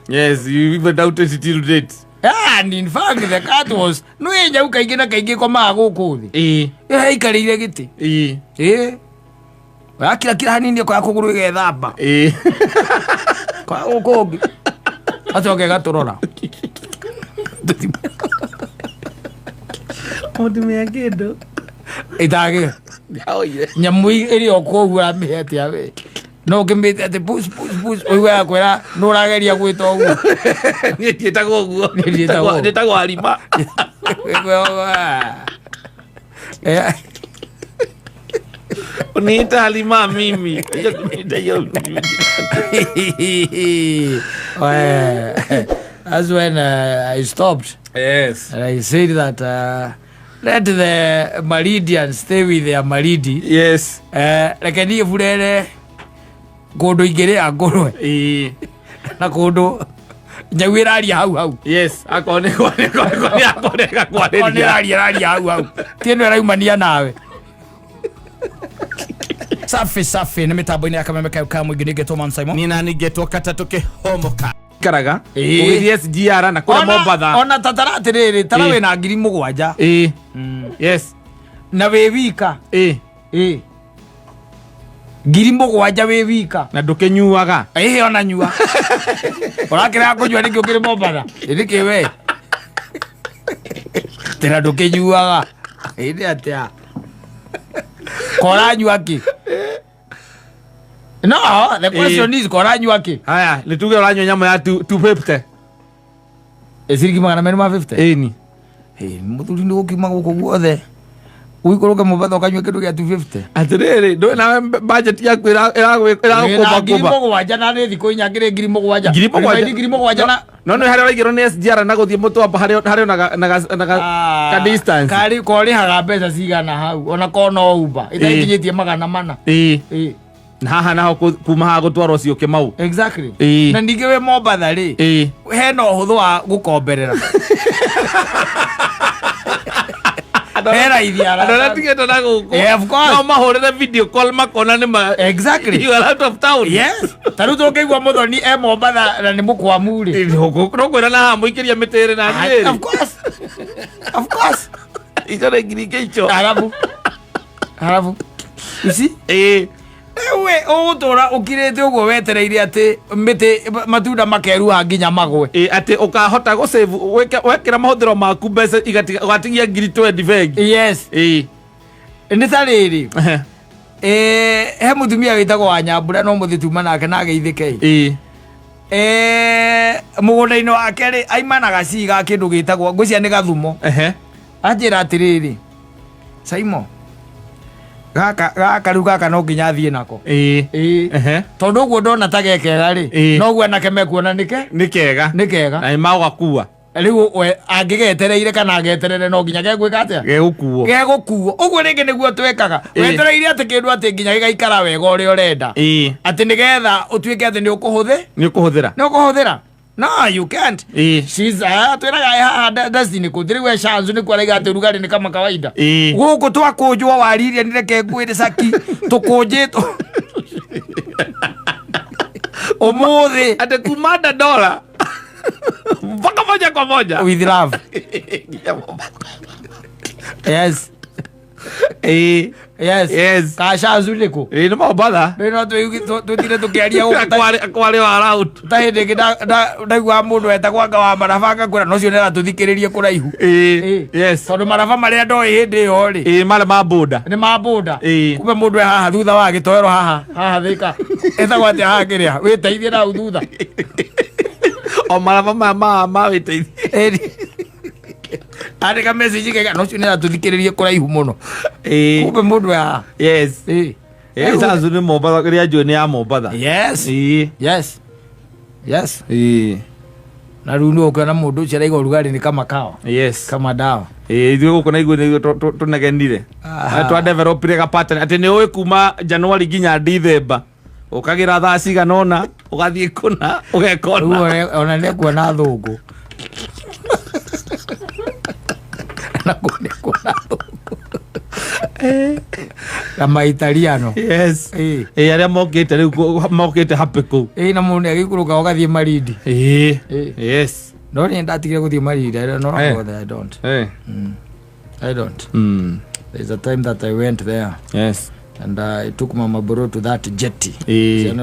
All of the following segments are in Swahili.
Yes, you even doubted it till date. And in fact the cat was no enya ukaingi na kaingi kwa mago kuthi. Ikarire giti. Kila hanini kwa kuguru gethamba. Kwa ukogi. Atoke gaturora. Odume yagedo. Itage. Nyamui iri okogura mihete awe. No kimite ate push. Oiwe akwera no rageria gwita ogu. Ni tietago ogu. Tietago alima. Unita alima mimi. That's when I stopped. Yes. And I said that let the Maridians stay with their Maridi. Yes. Lakini furere godo igere agorwe. Na godo nyawiraria hau. Yes. Akone kwa hau. Tieno raumania nawe. Safi na mitambo-ini ya Kameme Kauka mwingine geto Mamsaimo. Nina ni geto katatoke homoka. Karaga. Yes GR na kula Mombatha. Ona tatarate riri tarawe na ngiri mugwanja. Yes. Na we wika. Ngiri mugwanja we wika. Na ndukinyuaga. Ona nyua. Orakira kunyua niki ukiri Mombatha. Niki we. Tena ndukinyuaga. Indi atia. Kora nyuaki. No, the question is kora nyuaki. Haya, lituge oranyo nyama ya 250. Esiriki magana menu 50. Ni. Muthuri ni gukima guko guothe. Uikoroka Mombatha ukanywa kindu gia 250. Atiriri, ndo na budget yaku ira kuba kuba. Ngiri na ni thiko inyangire ngiri mugwanja. Ngiri mugwanja na. No hari oraigiro ni SGR na guthie mutwamba hari na ka distance. Kari kori haga mbeca cigana hau ona kono Uber. Itakinyitie magana mana. Na haha naho kuma ha gutwaro cio Kimau. Exactly. Na ndige we Mombatha ri. Hena uhuthu wa gukomberera. Hera ithiara. Adora tigeta na guko. Of course. No mahorere video call makona ni ma. Exactly. You are out of town. Yes. Taruto keigwa Muthoni Mombatha na ni mukwamu ri. No kwera na ha muikiria mitere na ndiri. Of course. Itore ngirikicho. Arabu. You see? Ewe utura ukirete ugo wetereire ati miti matunda makeru nginya magwe. Ati ukahota go save wekira mahuthiro maku mbeca igatigia ngiri 20 bengi. Yes. Ni tariri. He mutumia witagwo wa Nyambura no muthituma nake na geithike. Mugunda-ini wake ri aimanaga ciga kindu gitagwo ngwicia ni Gathumo. Anjira atiriri. Saimo. Gaka no nginya thie nako. Tondu guo ndona ta gekega ri. No guo nake mekuona nike? Ni kega. Na magakua. Riu we angigetereire kana ageterere no nginya gegwika atia? Gegukuo. Uguo ringi niguo twekaga. Wetereire ati kindu ati nginya gigaikara wega uri urenda. Ati nigetha utuike ati ni ukuhuthira. No, you can't. She's twiraga Destiny kudiri we shanzu ni kwara igate rugari ni kama kawaida. Guku twakujwa wariria ni reke ngwire saki tukujito. Omuthi ate kumada dola. Mpaka moja kwa moja. With love. Yes. Yes. Kasha zuliko. No Mombatha. No twire tukiaria akwari wa round. Tahinde ndagwa mundu etagwa wa marafanga kura no cio nera tuthikiririe kuraihu. Yes. Tondu marafa maria ndoi hindi yo ri. Mara maboda. Ni maboda. Kumbe mundu haha thutha wa gitoero haha thika. Etagwa ati haha kiria witeithie na thutha. O marafa ma witeithie. Areka message kega no cio nera tuthikiririe kuraihu muno. Kumbe mundu haha. Yes. Sasa ni Mombatha kiria joni ya Mombatha. Yes. Na runo ukana mundu ucio raigo rugari ni kama kawa. Yes. Kama dawa. Ithuĩ gũkũ na igũĩ tunegenire. Twa developire ga pattern ati ni ũĩ kuma January nginya December. Ukagira thaa cigana ona ugathie kuna ugekona. Ona ne kuona thungu. Na kuona thungu. Kama Italiano. Yes. Aria mokete riu mokete happy ku. Na mundu agikuruka ugathie Marindi. Yes. No ni ndatigire guthie Marindi. I don't know about that. I don't. I don't. There's a time that I went there. Yes. And I took Mama Bro to that jetty. And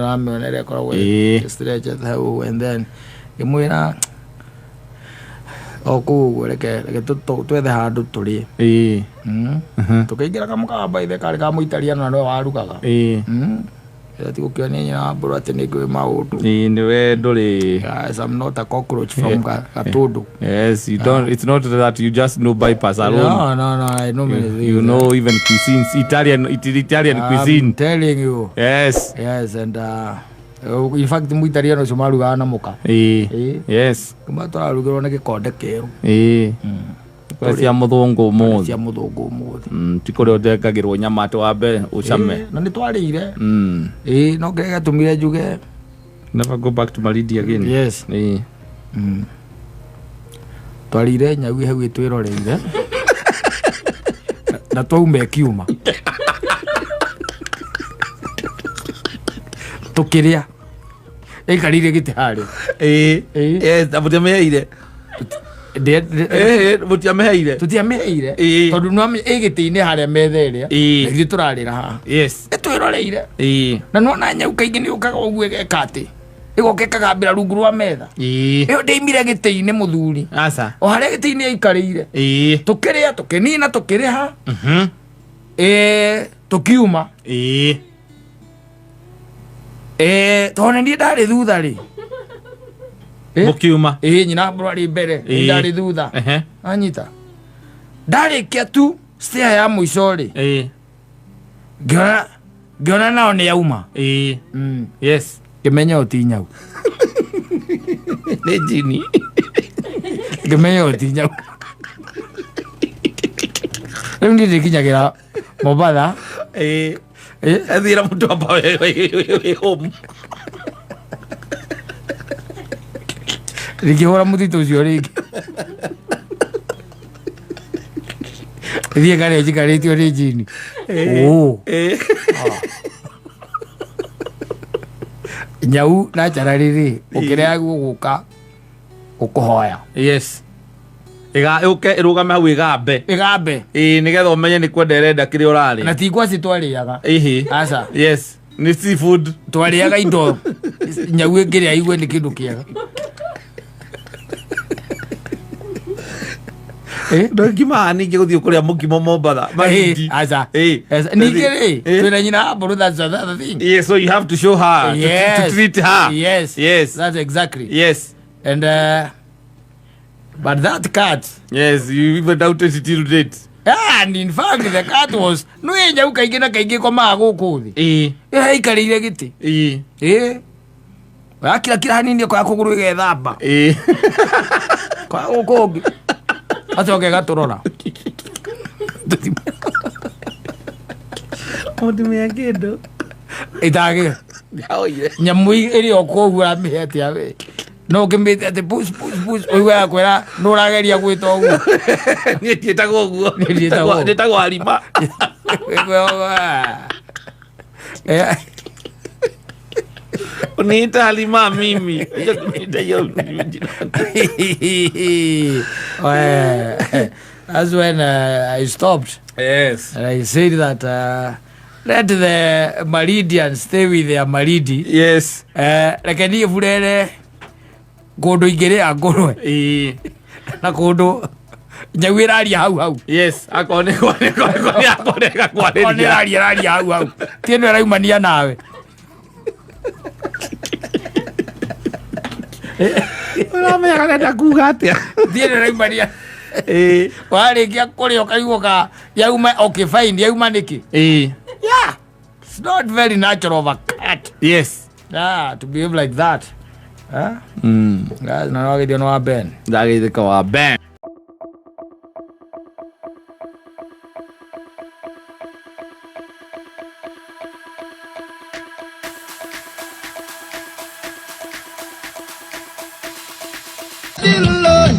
then Gemuna Oku, like to the hard to read. To get a camca by the Cargamo Italian and Aruka. That you can Buratinico Mautu. In the way, Dolly. Yes, I'm not a cockroach from Katodo. Yes, you don't. It's not that you just know bypass alone. No, I know. You know even cuisines, Italian cuisine. I'm telling you. Yes. And in fact, the Italian is Maruana Moka. Yes. Kumata Lugona Kodeke. Kasi amodongo mo. Kasi amodongo mo. Tikoro de kagiro nyamato abe uchame. Na nitwalire. No kega tumire juge. Never go back to Malidi again. Yes. Twalire nyagu hewe twirorire. Na twaume kiuma. Tukiria. Karire gite hari. Yes, abutemeire. Mutiameheire tondu no igiti-ini haria metheria ithu turarira ha. Yes, twirorire na nona nyau kaingi ni ukaga uguo gekati igoke kagambira rungu rwa metha iyo ndeimire giti-ini muthuri aca o haria giti-ini aikarire tukiria tukinina tukiriha tukiuma tone ni ndari thutha ri Mukiuma. Nyina brari mbere, ndari thutha. Anyita. Ndarikia tu stair ya muico ri. Ngiona nao ni yauma. Yes. Ngimenya utinyau. Ni jini. Ngimenya utinyau. Riu ndikinyagira Mombasa. Athira mundu amba we home. Rikihora mutito ucio ringi thie gare njikaritio ri njini nyau na njara riri ukirea guka ukuhoya. Yes. Uke irugame hau igambe nigetha umenye ni kwenda irenda kiri urari na ti ngwaci twariaga aca. Yes, ni seafood twariaga indo nyau ingiria igwe ni kindu kiega. Ndogima ninge guthio kuria mukimo Mombasa Malindi aca ninge twina nyina mburu. That's the other thing. Yes, so you have to show her, to treat her. Yes, that's exactly. Yes. And but that cat, yes, you even doubted it till date. And in fact the cat was no enya ukaingi na kaingi kwa maguku thi ikarire giti kila hanini kwa kuguru igethamba kwa guku atoke gaturora mutumia kindu itage nyamu iri okuhura mihete awe no kimite ati push oiwe akwera nurageria gwita oguo ni nditago oguo nditago alima Unita alima mimi that's when I stopped. Yes. And I said that let the Malidians stay with their Malidi. Yes. Like ni furere godo igere agorwe na godo nyawira ari hau. Yes, akone ari hau tieno raumania nawe Ora kanenda kuga atia tieno raumania wale kia kore okaiguka yauma. Okay, fine, yauma niki yeah, it's not very natural of a cat. Yes, to behave like that. Guys, no wage no Ben. Dagi the wa Ben.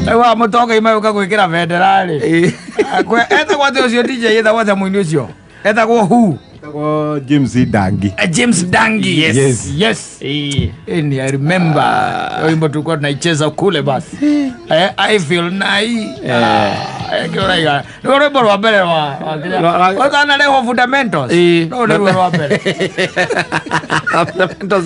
Ewa mutoka imeuka gwikira bendera ri. Kwe eta gwate ucio DJ eta gwate muini ucio. Eta gwo hu. James Dangi. James Dangi. Yes. And I remember wimbo tulikuwa tunaicheza kule basi. I feel nai. Ndio wimbo wa mbele wa kana leo fundamentals. Ndio wimbo wa mbele.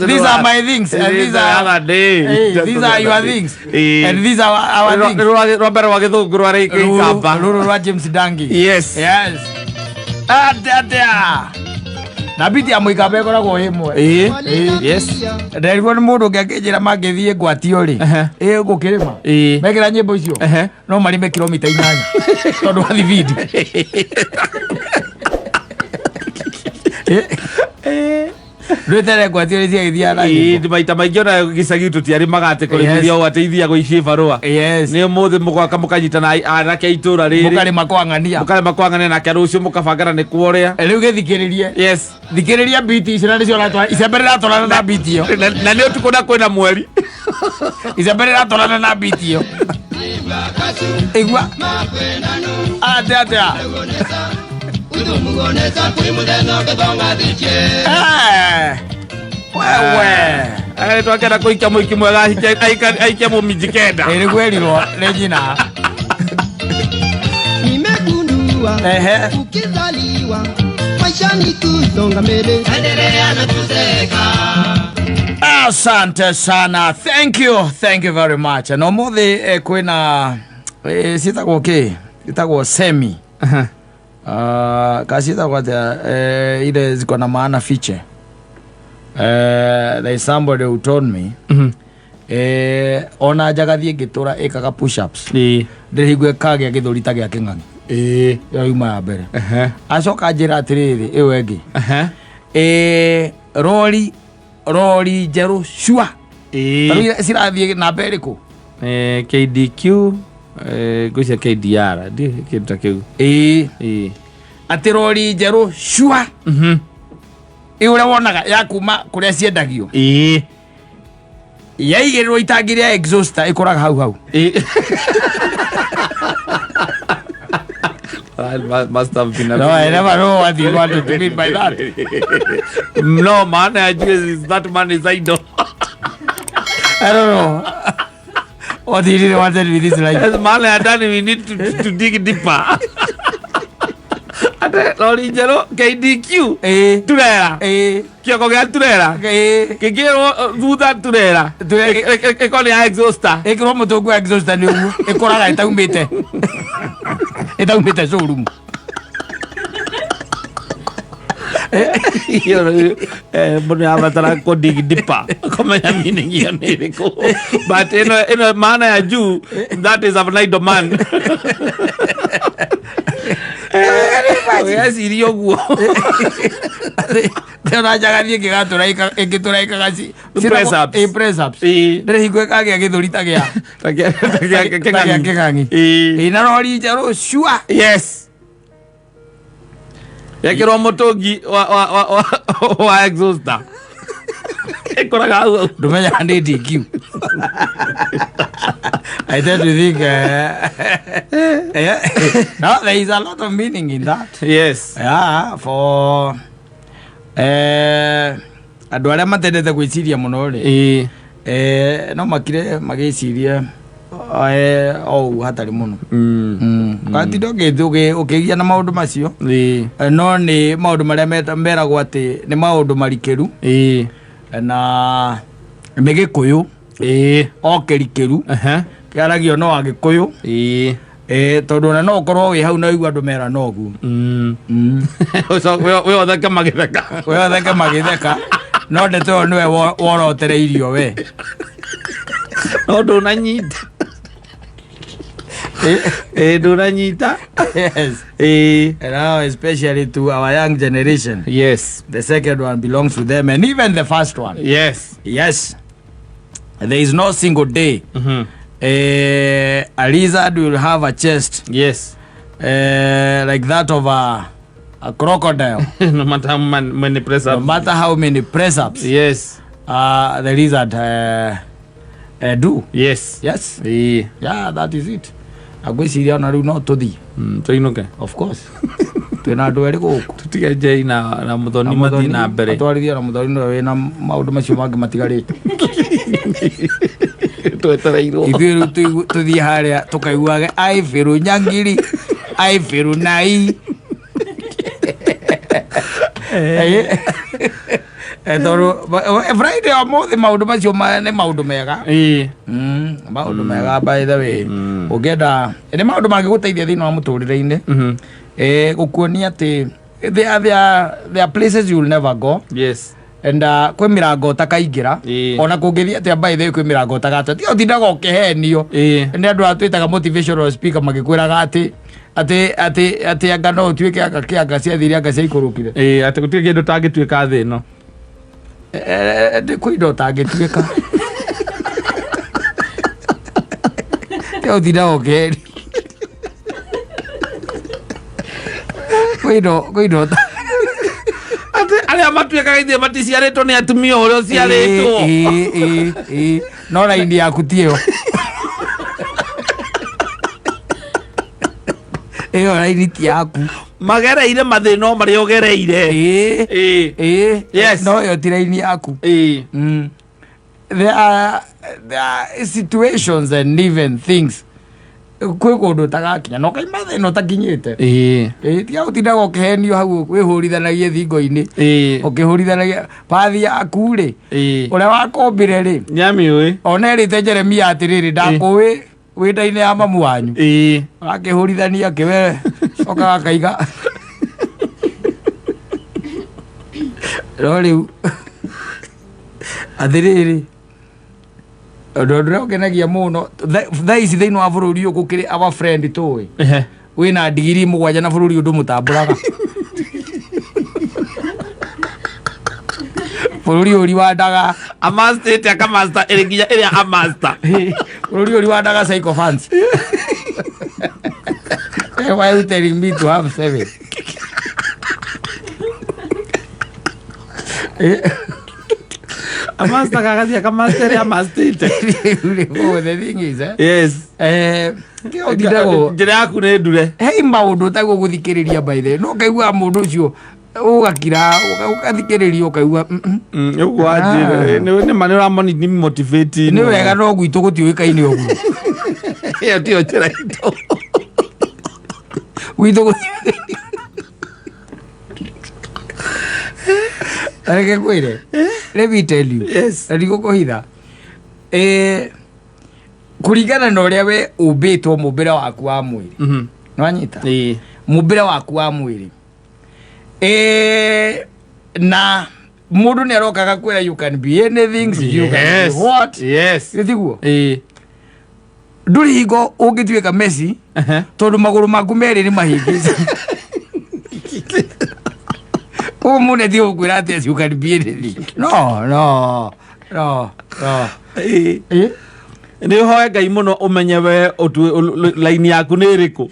These are my things and these are other day. These are your things. And these are our things. Robert wa githungu rwa ikamba. Rwa James Dangi. Yes. Na biti amuikabe koragwo himwe. Yes. Ndirwo ni mundu ngakijira mangithie gwatio ri. Ngukirima. Mekira nyimbo icio. No marime kilomita 8. Tondu wa thibidi. Rwetere gwatio ri cia githia na. Ndi maita maingi ona gicagi tutiari magate kurithiria o ateithia guici barua. Ni muthi mugwaka mukanyitana anake itura riri. Mukari makwangania na kerucio mukabangana ni kuoria. Riu githikiririe. Yes. Thikiriria biti icio na nicio ratwa icemberera tolana na biti iyo. Na ni utukuna kwina mweri. Icemberera tolana na biti iyo. Igwa. Atea. Wewe twakenda kuikia mwiki mwega aikia mumijikenda iligwerirwo ni jina nimegundua ukizaliwa maisha ni kusonga mbele endelea na kuseka. Asante sana, thank you very much. No muthi kwina sitagwo semi kasita kwa ile ziko na maana fiche. There is somebody who told me ona jagathie gitura ekaga push ups ndirigwe kage githurita gya king'ang'i yo yuma ya mbere acoka njira atiriri iwe engi rori njeru shua cirathie na mbere ku KDQ gucia KDR ndi kintu kiu ati rori njeru shua iure wonaga ya kuma kuria ciendagio yaigirwo itangiria exhauster ikoraga hau must have been no, I never know what you want to mean by that. No man, I just that man is idol. I don't know what he really wanted with this life. As man, I don't we need to dig deeper. Ate lori jero KDQ turera kioko gya turera kigero thutha turera ekoni ya exhauster ekiro mutungu exhauster ni uguo ikoraga itaumite showroom mbona abatara ko dig deeper komenya meaning hiyo ni iko but ino maana ya juu that is a night man. Yes, irio guo. Tena jagathie kigatura ikitura ikagasi. Press ups. Ndire higwe kage githurita gya. King'ang'i. Ina rori njeru shua. Yes. Yakiro motogi wa exhauster. Ekoraga hau. Ndumenya ndi DQ. I tend to think no, there is a lot of meaning in that. Yes. Yeah, for andu aria matendete gwiciria muno ri no makire magiciria hatari muno katindo githuge ukigia na maundu macio no ni maundu maria meragwo ati ni maundu marikiru na migikuyu okerikiru kiaragio no agikuyu tondu na no ukorwo wi hau na igua andu mera nogu we otheka magitheka no ndeto niwe worotereirio we no ndunanyita ndunanyita. Yes. And now especially to our young generation. Yes. The second one belongs to them and even the first one. Yes. There is no single day a lizard will have a chest. Yes. Like that of a crocodile. No matter how many press ups. No matter how many press ups. Yes. The lizard do. Yes. Yeah, that is it. Agwiciria na riu no tuthi. Tuinuke. Of course. twina andu eri guku tutige Jay na Muthoni mathi na mbere atwarithia na Muthoni no wina maundu macio mangi matigarite twetereirwo ithuĩ tuthie haria tukaiguage ai Biru Nyangiri ai Biru Nai tondu Friday omuthi maundu macio nĩ maundu mega maundu mega by the way ũngĩenda nĩ maundu mangĩgũteithia thĩinĩ wa mũtũrĩre-inĩ gũkuonia atĩ there are places you will never go. Yes. And kwĩ mĩrango ũtakaingĩra ona kũngĩthiĩ atĩa by the way kwĩ mĩrango ũtagata tiga ũtindaga ũkĩhenio nĩ andũ atwĩtaga motivational speaker magĩkwĩraga atĩ anga no ũtuĩke anga kĩanga ciathire anga ciaikũrũkire atĩ gũtirĩ kĩndũ ũtangĩtuĩka thĩ ĩno kwĩ indo ũtangĩtuĩka tiga ũtindaga ũkĩhenio kwĩ indo aria matuĩkaga ithuĩ maticiarĩtwo nĩ atumia ũrĩa ũciarĩtwo no raini yaku tiyo ĩyo raini ti yaku magereire mathĩna marĩa ũgereire no ĩyo ti raini yaku there are situations and even things kwĩ kũndũ ũtagakinya no kaima thĩna ũtakinyĩte tiga ũtindaga ũkĩhenio hau wĩhũrithanagie thingo-inĩ ũkĩhũrithanagia pathi yaku rĩ ũrĩa wakombire rĩ nĩamĩũĩ ona erĩte Jeremia atĩrĩrĩ ndakũĩ wĩ nda-inĩ ya mamu wanyu akĩhũrithania kĩwe cokaga akaiga no rĩu atĩrĩrĩ ũndũ ũrĩa ũkenagia mũno thaa ici thĩinĩ wa bũrũri ũyũ gũkĩrĩ our friend tũĩ wĩna ndigiri 7 na bũrũri ũndũ mũtambũraga bũrũri ũri wandaga amastĩte akamasta ĩrĩ nginya ĩrĩa amasta bũrũri ũri wandaga psychophants why are you telling me to have 7 amasta kagathi akamasta ĩrĩa amastĩte the thing is yes njĩra yaku nĩ ndure hei maũndũ ũtaguo gũthikĩrĩria by the no kaigua mũndũ ũcio ũgakira ũgathikĩrĩria ũkaigua ũguo nĩ ma nĩ ũramoni motivate nĩ wega no gwitũ gũtiũĩkaine ũguo ĩyo tiyo njĩra itũ gwitũ areke kwĩre let me tell you ndigũkũhitha kũringana na ũrĩa we ũmbĩtwo mũmbĩre waku wa mwĩrĩ nĩwanyita mũmbĩre waku wa mwĩrĩ na mũndũ nĩ arokaga kwĩra you can be anything you can be what gĩtiguo ndũrĩ hingo ũngĩtuĩka Messi tondũ magũrũ maku merĩ nĩ mahingĩte mũndũ nĩ ũkwĩra atĩ you can be anything no nĩ hoe Ngai mũno ũmenye we laini yaku nĩ ĩrĩkũ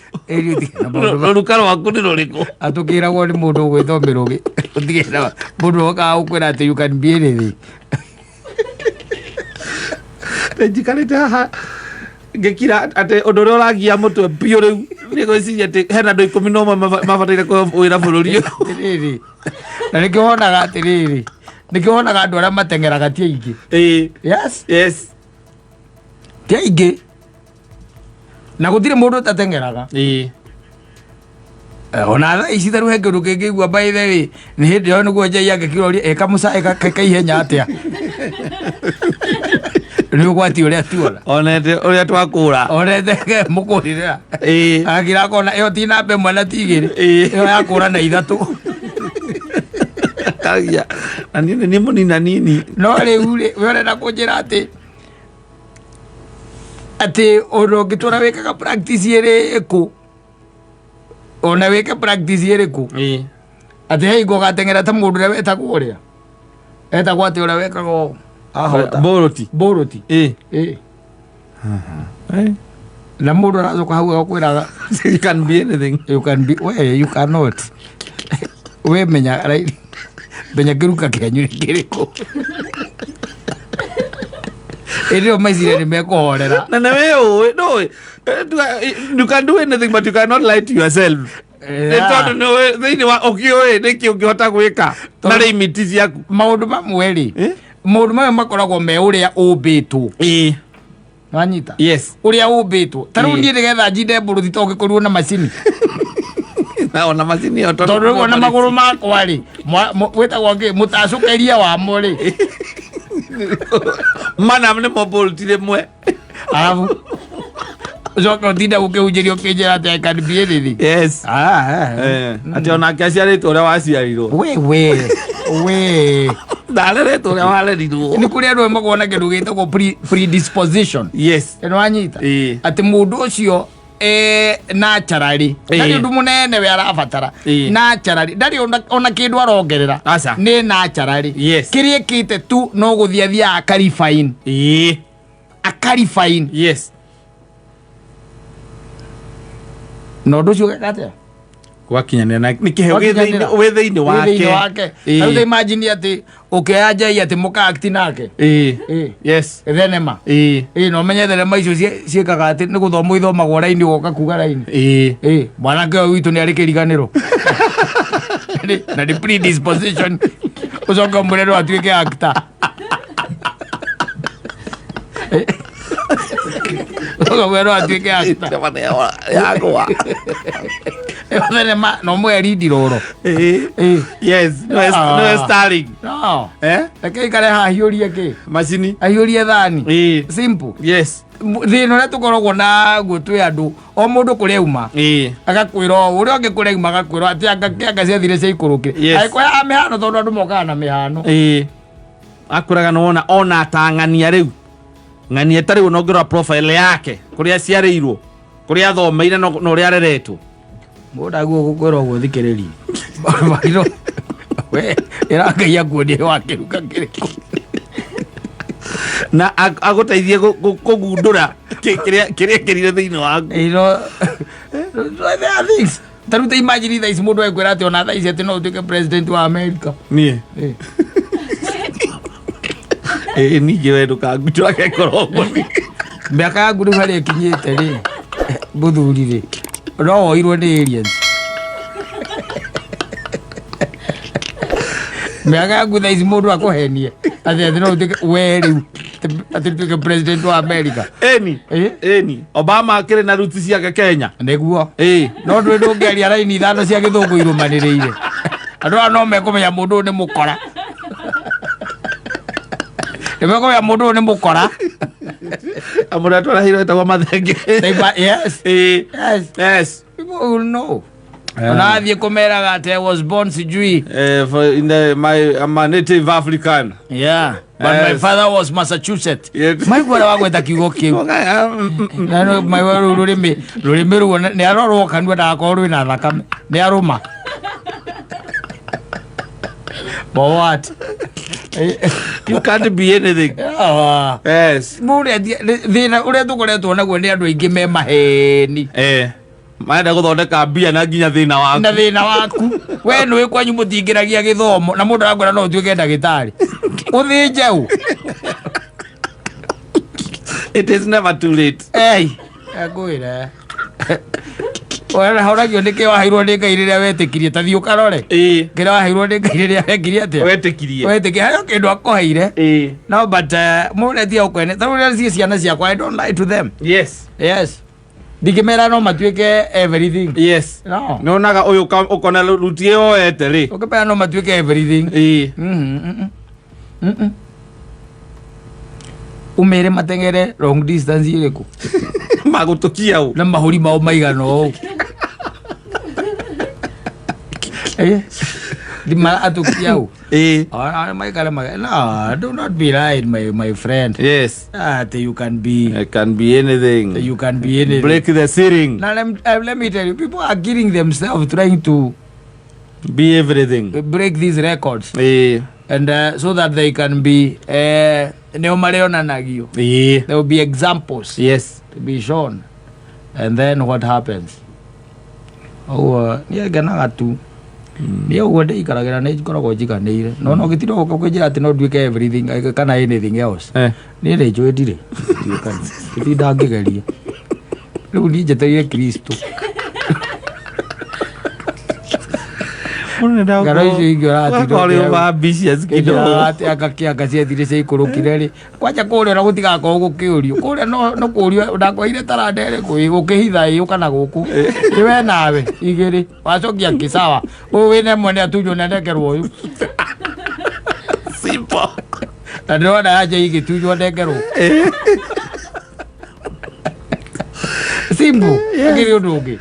rũruka rwaku nĩ rũrĩkũ atũkĩragwo nĩ mũndũ ũgwĩthomera ũgĩ ũtigĩra mũndũ okaga gũkwĩra atĩ you can be anything njikarĩte haha ngĩkira atĩ ũndũ ũrĩa ũragia mũtwe biũ rĩu nĩ gwĩciria atĩ hena andũ 11 mabataire kwĩra bũrũri ũyũ na nĩkĩo wonaga atĩrĩrĩ nĩkĩo wonaga andũ arĩa mateng'eraga ti aingĩ yes ti aingĩ na gũtirĩ mũndũ ũtateng'eraga ona thaa ici tarũ he kĩndũ kĩngĩigua by the way nĩ hĩndĩ ĩyo nĩguo Njai angĩkĩroria kamũcaĩ kaihenya atĩa nĩ ũgwati ũrĩa tuona onete ũrĩa twakũra onete mũkũrĩra akĩra akona ĩyo ti namba ĩmwe na ti igĩrĩ ĩyo yakũra na 3 kagia na nĩ mũnina nini no rĩu rĩ we ũrenda kũnjĩra atĩ ũndũ ũngĩtũra wĩkaga practice ĩrĩkũ ona wĩke practice ĩrĩkũ atĩ heingo ũgateng'era ta mũndũ ũrĩa wetagwo ũrĩa etagwo atĩ ũrĩa wekagwo Boroti na mũndũ aracoka hau agakwĩraga you can be anything you cannot we menya kĩruka kĩanyu nĩ kĩrĩkũ ĩrĩo maicire nĩ mekũhorera na nĩ we ũĩ you can do anything but you cannot lie to yourself tondu no thiini wa ukioi niki ungihota gwika na limiti ciaku maundu mamwe ri maundu mamwe makoragwo me uria umbitwo wanyita yes uria umbitwo tariu nie nigetha njinde mburuthi to ngikorirwo na macini na ona macini yo tondu ona maguru makwa ri witagwo ngi mutacukeria wa mo ri mana mne mo bolti rimwe alafu Zoko tinda ukiunjirio kinjira ati I can be anything. Yes. Ati ona kiaciaritwo uria waciarirwo. We. Ndareretwo uria warerirwo. Ni kuri andu magwo na kindu gitagwo predisposition. Yes. Eno wanyita. Ati mundu ucio naturally. Ndari undu munene we arabatara. Naturally. Ndari ona kindu arongerera. Ni naturally. Yes. Kirie kite tu no guthiathia akarifine. Akarifine. Yes. No ndu cio gakate gwakinyania na nikiheo githiini wake au they imagine ati ukiaja ati muka act nake yes thenema no menye thenema icio ciekaga ati ni guthomo ithomagwo raini woka kuga raini mwanake witu ni ari kiriganiro na the predisposition ucoka murero atuike actor Wero atuike actor yagwa thenema no mweri ndiroro yes no starring no lakini kale hahiurie ki macini ahiurie thani simple yes thino na tukoragwo na gutwe andu o mundu kuria uma agakwira uria ungi kuria uma agakwira ati anga ciathire cia ikurukire aiko ya mihano tondu andu mokaga na mihano akuraga no ona atang'ania riu ng'ania tari unongera profile yake kuria ciareirwo kuria thomeire no ria areretwo muda guo gukwira guo thikiriri mairo we irangaia kuonie wake ruka kiriko na aguteithie kugundura kiria kirire thiini waku ino things taruta imagine thais mundu ekwira ati ona thais ati no utuike president wa America nie ninge wedu kangutwa gekorogo miaka yangu riu haria ikinyite ri buthuri ri no woirwo ni aliens miaka yangu thais mundu akuhenie ati no utuike we riu ati tuike president wa America eni Obama akire na ruti ciake Kenya niguo no ndu ngeria raini ithano cia githungu irumaniriire andu no mekumenya mundu ni mukora Nimeko ya mundu ni mukora. Amura atwara hiro etagwa mathenge. Yes. People will know. Ona athie kumeraga ati I was born sijui. I'm a native African. Yeah. But my father was Massachusetts. My gwara wagweta kiugo kiu. Na my waru rurimi ruo ni arorwo kanwa ndakorwo na thakame. Ni aruma. But what? You can't be anything. Yes. Mure thina uria tukoretwo naguo ni andu aingi me maheni. Maenda guthondeka mbia na nginya thina waku. Na thina waku. We nwi kwanyu mutingiragia githomo na mundu aragwira no tuike ndagitari. Uthinje u. It is never too late. Agwira. Wala hauragio ndike wahairwo ni ngai riria wetikirie ta thiu karore kira wahairwo ni ngai riria wekirie atia wetikirie hayo kindu akoheire no but mure thia ukwene taruria cie ciana ciakwa I don't lie to them. Yes ndikimera no matuike everything. Yes no naga uyu ukona rutie o eteri ukipea no matuike everything. Umere matengere long distance iriku magutukia u na mahuri mao maigano u Dimana atukia u maikala no do not be right my friend. Yes you can be I can be anything. You can be anything. Break the ceiling. Now let me tell you, people are killing themselves trying to be everything, break these records and so that they can be neomareonanagio. There will be examples to be shown, and then what happens? Niye ganaga tu niye ugonde ikaragira ne ikoragwo njiganire no gitiro ukwenjira ati no duike everything kana anything else niye ne njwendire ndiukani itinda ngigeria riu ni njeteire Kristo ngaro icio ingĩora kwa ambitious kidogo ati akakianga ciethire cia ikurukire ri kwaja kuria na gutigakorwo gukĩũrio kuria no kũrio ndakoire tarandere gũkĩhitha kana gũkũ iwe nawe igĩrĩ wacokia kisawa ũyũ wĩna mwene atujo na ndekerwo ũyũ simple na ndĩrona aje igĩtujo ndekerwo simple agiri ũndũ ũngĩ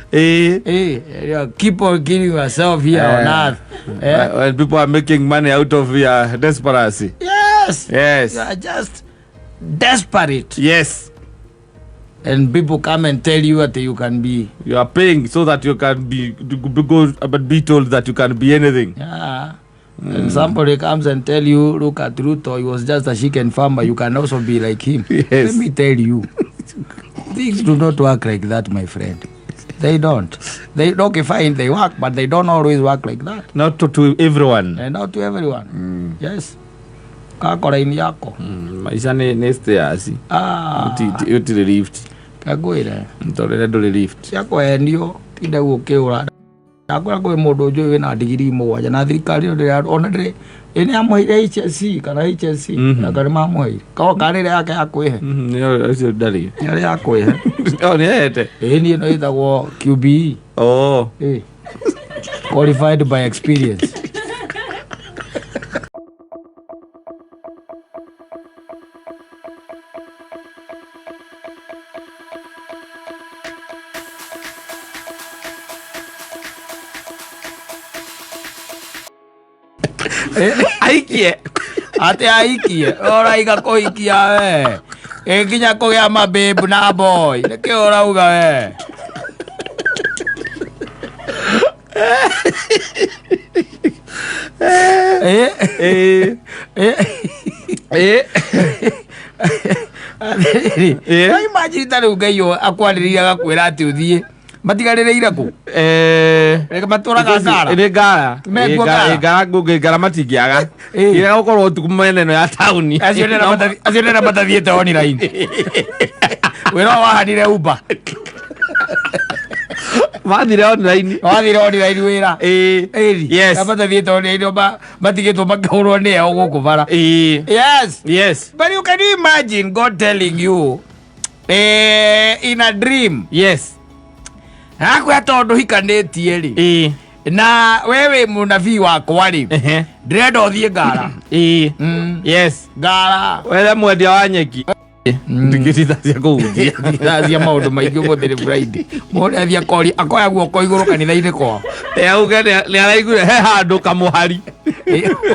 keep on killing yourself here on earth when people are making money out of your desperation. Yes, you are just desperate. Yes, and people come and tell you that you can be. You are paying so that you can be told that you can be anything. Yeah. And somebody comes and tell you, look at Ruto, he was just a chicken farmer, you can also be like him. Yes. Let me tell you, things do not work like that, my friend. They don't. They okay, fine, they work, but they don't always work like that. Not to everyone. And not to everyone. Yes. Kakora-ini yako. Maisha ni stairs. Uti lift. Kagwire. Ndorere ndori lift. Yako endio tinda gukiura. Nakora kwe mundu uju wina digiri mugwanja na thirikari ona ndire ene amwire HSC kana HSC na kare mamwire ko karire yake yakwihe ni acio ndari ni yakwihe ni ete ni no itagwo QBE qualified by experience. aikie ate aikie ora iga koikia we nginya kugea mababe na boy niki urauga we imagine tari ngai akwariria gakwira ati uthie matigarire iraku reka maturaga ngara ire ngara ngara ngara matingiaga ira gukorwo utuku meneno ya tauni acio nera matathiete online wira wahanire Uber wathire online wira yes matathiete online matigitwo makahurwo ni eo guku bara yes but you can imagine God telling you in a dream akwa tondu hikanetie ri na wewe munabii wakwa ri ndirenda uthie ngara yes ngara wethe mwendia wa nyeki ndigirita cia kuhunjia cia maundu maingi muthiri Friday mundu athia kori akoya guoko iguru kanitha-ini kwao auge ni araiguire he handu kamuhari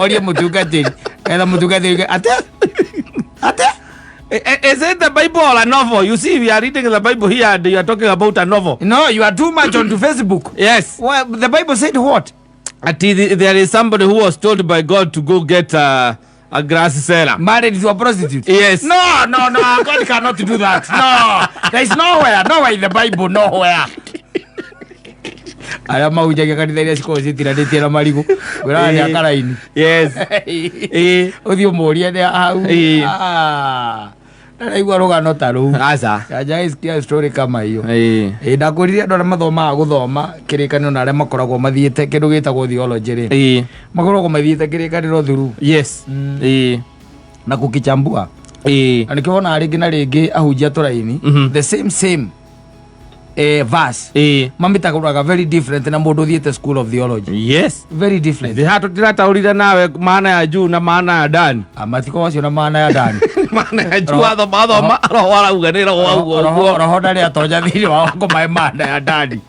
orie mutungatiri etha mutungatiri ate is it the Bible or a novel? You see, we are reading the Bible here and you are talking about a novel. No, you are too much onto Facebook. Yes. Well, the Bible said what? There is somebody who was told by God to go get a grass seller. Married to a prostitute? Yes. No. God cannot do that. No. There is nowhere in the Bible, nowhere. Aya maujaga kanitha iria cikorwo na marigu wira ni akaraini. Yes. Uthio moria ni hau. Ndaigua rugano ta ru aca aja isikia story kama hiyo ndakuririe andũ arĩa mathomaga gũthoma kĩrĩkanĩro na arĩa makoragwo mathiĩte kĩndũ gĩtagwo theology rĩ makoragwo mathiĩte kĩrĩkanĩro through yes na gũkichambua na nĩkĩo wona rĩngĩ na rĩngĩ ahunjia tũraini the same verse mamitagũraga very different na mũndũ thiĩte school of theology. Yes, very different. Ndĩrataũrire nawe maana ya juu na maana ya ndani. Matiko macio na maana ya ndani. Maana ya juu athoma roho arauga nĩ roho ũguo roho ndarĩ atonya thĩinĩ wa kũmahe maana ya ndani.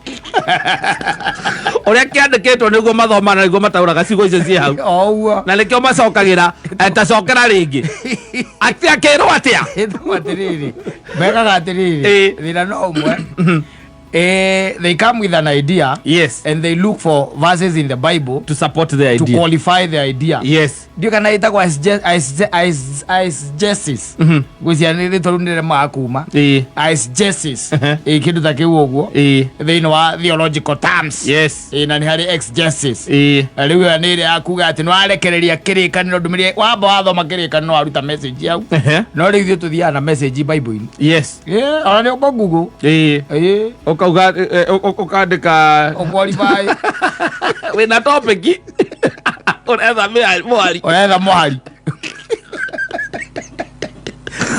Ũrĩa kĩandĩkĩtwo nĩguo mathoma na nĩguo mataũraga ciugo icio ciĩ hau. Oguo na nĩkĩo macokagĩra tacokera rĩngĩ atĩ akĩrwo atĩa atĩrĩrĩ megaga atĩrĩrĩ thĩna no ũmwe. They come with an idea, yes, and they look for verses in the Bible to support the idea, to qualify the idea. Yes, ndio kana itagwo as justice gũcianĩrĩ tũrũnĩre makuma as justice kĩndũ ta kĩu ũguo thĩinĩ wa theological terms. Yes, na nĩ harĩ ex justice rĩu nĩ ĩrĩa akuga atĩ nĩwarekereria kĩrĩkanĩro ndũmĩrĩre wamba wathoma kĩrĩkanĩro waruta message hau no rĩu ithuĩ tũthiaga na message Bible-inĩ. Yes, ona nĩ ũko Google ukauga ukandika ukwalify wina topic uretha mwari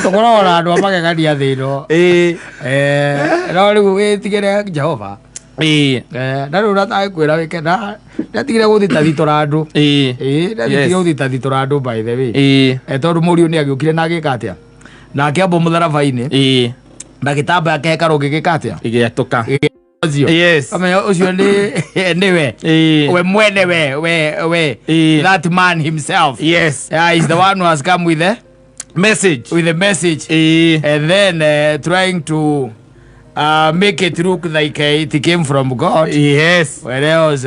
tukorora andu amagegania thino no riu witigire Jehova na riu natakwira wikenda ndatigire guthita thitora andu ndatigire guthita thitora andu by the way tondu muriu ni agiukire na agika atia na akiambo mutharabaini ndagitamba yake karogi gikatia igiatuka amenya ucio niwe we mwene we that man himself is the one who has come with the message and then trying to make it look like it came from God. Yes. Whereas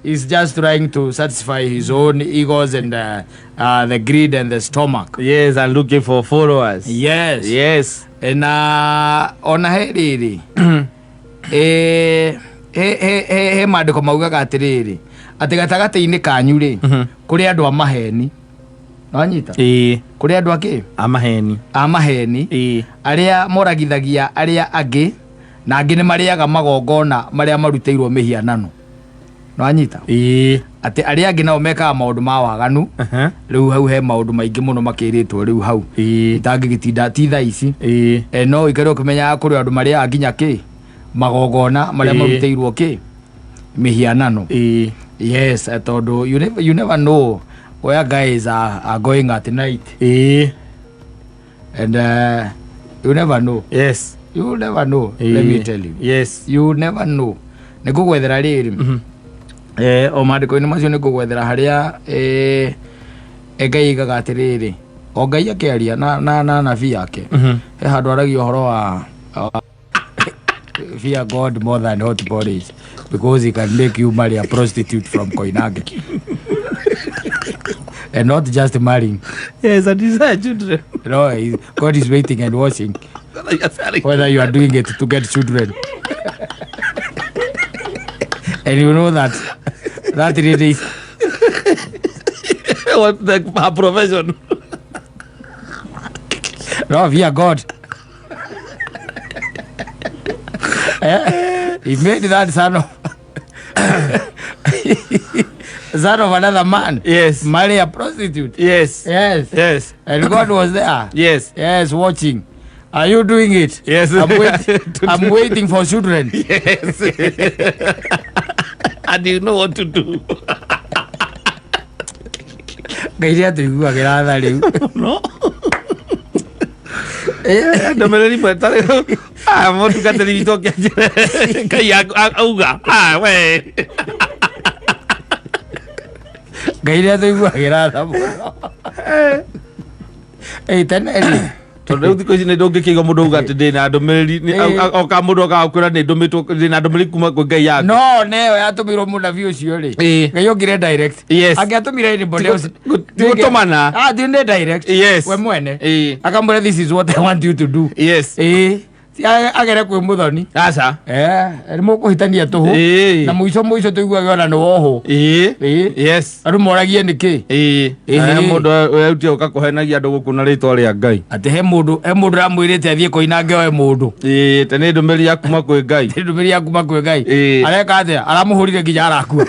he's just trying to satisfy his own egos and the greed and the stomach. Yes, and looking for followers. Yes. And on heriri he maandiko maugaga atiriri ati gatagati-ini kanyu ri kuri andu a maheni nwanyita kuri andu aki amaheni aria moragithagia aria angi na angi ni mariaga magongona maria maruteirwo mihianano nwanyita ati aria angi nao mekaga maundu ma waganu riu hau he maundu maingi muno makiritwo riu hau itangigitinda ti thaa ici no ikare ukimenya kuri andu maria nginya ki magongona maria maruteirwo ki mihianano yes tondu you never know where guys are going at night and you never know. Yes, you never know. Let me tell you. Yes, you never know. Nikugwethera riri o maandiko ini macio nikugwethera haria Ngai igaga atiriri o Ngai akiaria na nabii yake he handu aragia uhoro wa fear God more than hot bodies because he can make you marry a prostitute from Koinange. And not just marrying. Yes, and desire children. No, God is waiting and watching whether you are doing it to get children. And you know that really is what the profession. No, fear God. He made that son of another man. Yes. Marry a prostitute. Yes. And God was there. Yes, watching. Are you doing it? Yes. I'm waiting for children. Yes. And you know what to do. No. Ndomereri mwetare motu kateri itokia kai auga we Gairia tuiguagira tha muno teneri tondu thiko ici ni ndungikiga mundu uga ati ndina ndomereri oka mundu akakwira ni ndumitwo ndina ndomereri kuma kwi Ngai yaku no neo yatumirwo munabii ucio ri Ngai ongire direct angiatumire ni bode gutumana ndine direct we mwene akamwira this is what I want you to do agere kwi muthoni aca ni mukuhitania tuhu na muico tuiguage ona ni wohu andu moragie niki mundu eutie ukakuhenagia andu guku na ritwa ria Ngai ati he mundu ramwirite athie Koinange oe mundu tene ndumeri ya kuma kwi Ngai areka atia aramuhurire nginya arakua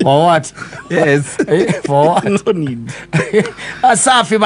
for what? Yes. For what? No need. Asafi